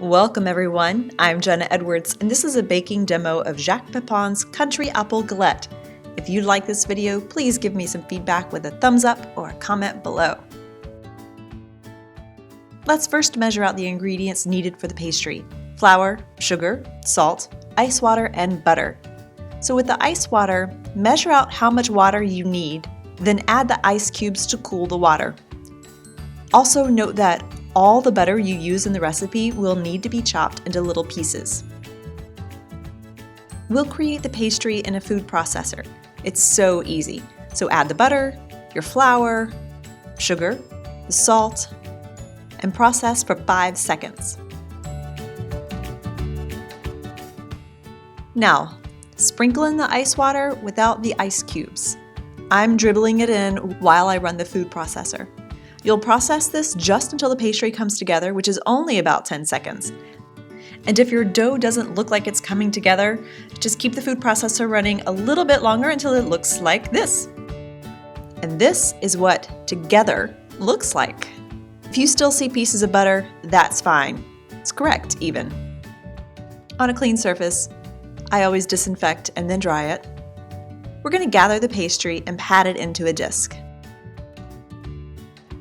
Welcome everyone, I'm Jenna Edwards and this is a baking demo of Jacques Pepin's Country Apple Galette. If you like this video, please give me some feedback with a thumbs up or a comment below. Let's first measure out the ingredients needed for the pastry: flour, sugar, salt, ice water, and butter. So with the ice water, measure out how much water you need, then add the ice cubes to cool the water. Also note that all the butter you use in the recipe will need to be chopped into little pieces. We'll create the pastry in a food processor. It's so easy. So add the butter, your flour, sugar, the salt, and process for 5 seconds. Now, sprinkle in the ice water without the ice cubes. I'm dribbling it in while I run the food processor. You'll process this just until the pastry comes together, which is only about 10 seconds. And if your dough doesn't look like it's coming together, just keep the food processor running a little bit longer until it looks like this. And this is what together looks like. If you still see pieces of butter, that's fine. It's correct even. On a clean surface, I always disinfect and then dry it. We're going to gather the pastry and pat it into a disc.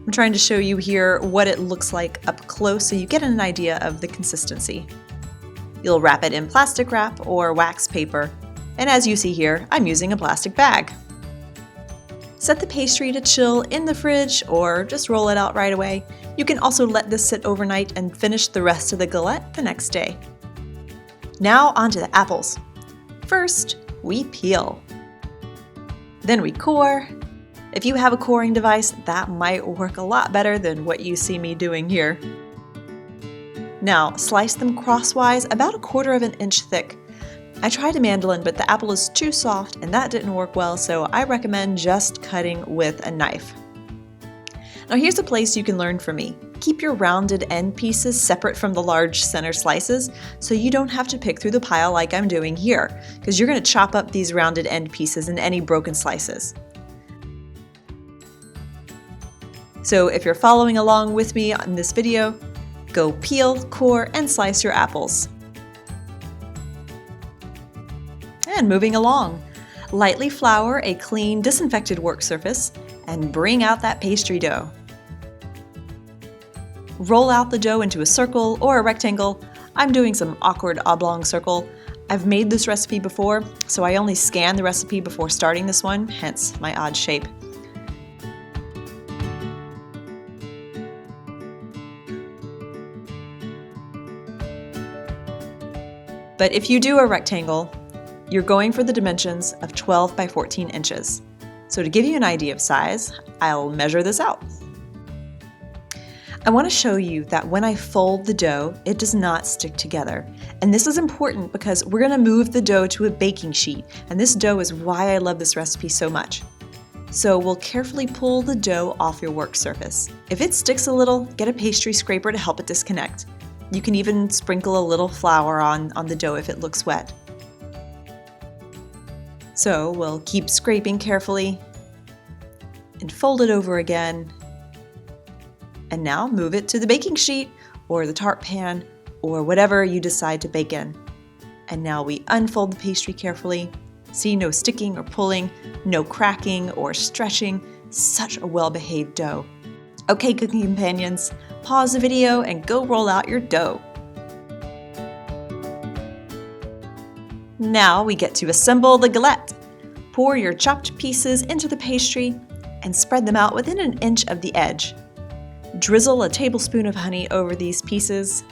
I'm trying to show you here what it looks like up close so you get an idea of the consistency. You'll wrap it in plastic wrap or wax paper, and as you see here, I'm using a plastic bag. Set the pastry to chill in the fridge or just roll it out right away. You can also let this sit overnight and finish the rest of the galette the next day. Now onto the apples. First, we peel. Then we core. If you have a coring device, that might work a lot better than what you see me doing here. Now, slice them crosswise about 1/4 inch thick. I tried a mandolin, but the apple is too soft and that didn't work well, so I recommend just cutting with a knife. Now here's a place you can learn from me. Keep your rounded end pieces separate from the large center slices so you don't have to pick through the pile like I'm doing here, because you're going to chop up these rounded end pieces and any broken slices. So if you're following along with me in this video, go peel, core, and slice your apples. And moving along, lightly flour a clean, disinfected work surface and bring out that pastry dough. Roll out the dough into a circle or a rectangle. I'm doing some awkward oblong circle. I've made this recipe before, so I only scanned the recipe before starting this one, hence my odd shape. But if you do a rectangle, you're going for the dimensions of 12 by 14 inches. So to give you an idea of size, I'll measure this out. I want to show you that when I fold the dough, it does not stick together. And this is important because we're going to move the dough to a baking sheet. And this dough is why I love this recipe so much. So we'll carefully pull the dough off your work surface. If it sticks a little, get a pastry scraper to help it disconnect. You can even sprinkle a little flour on the dough if it looks wet. So we'll keep scraping carefully and fold it over again. And now move it to the baking sheet or the tart pan or whatever you decide to bake in. And now we unfold the pastry carefully. See, no sticking or pulling, no cracking or stretching. Such a well-behaved dough. Okay, cooking companions, pause the video and go roll out your dough. Now we get to assemble the galette. Pour your chopped pieces into the pastry and spread them out within 1 inch of the edge. Drizzle a tablespoon of honey over these pieces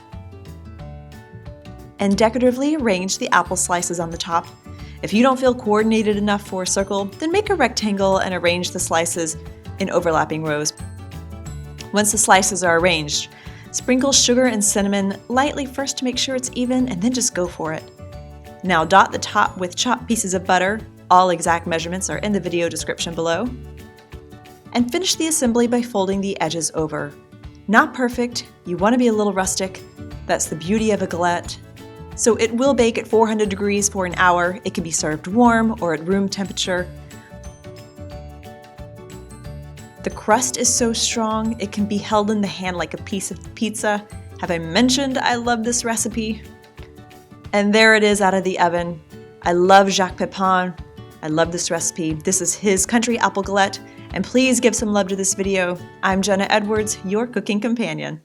and decoratively arrange the apple slices on the top. If you don't feel coordinated enough for a circle, then make a rectangle and arrange the slices in overlapping rows. Once the slices are arranged, sprinkle sugar and cinnamon lightly first to make sure it's even, and then just go for it. Now dot the top with chopped pieces of butter. All exact measurements are in the video description below. And finish the assembly by folding the edges over. Not perfect, you want to be a little rustic. That's the beauty of a galette. So it will bake at 400 degrees for an hour. It can be served warm or at room temperature. The crust is so strong, it can be held in the hand like a piece of pizza. Have I mentioned I love this recipe? And there it is out of the oven. I love Jacques Pepin. I love this recipe. This is his country apple galette. And please give some love to this video. I'm Jenna Edwards, your cooking companion.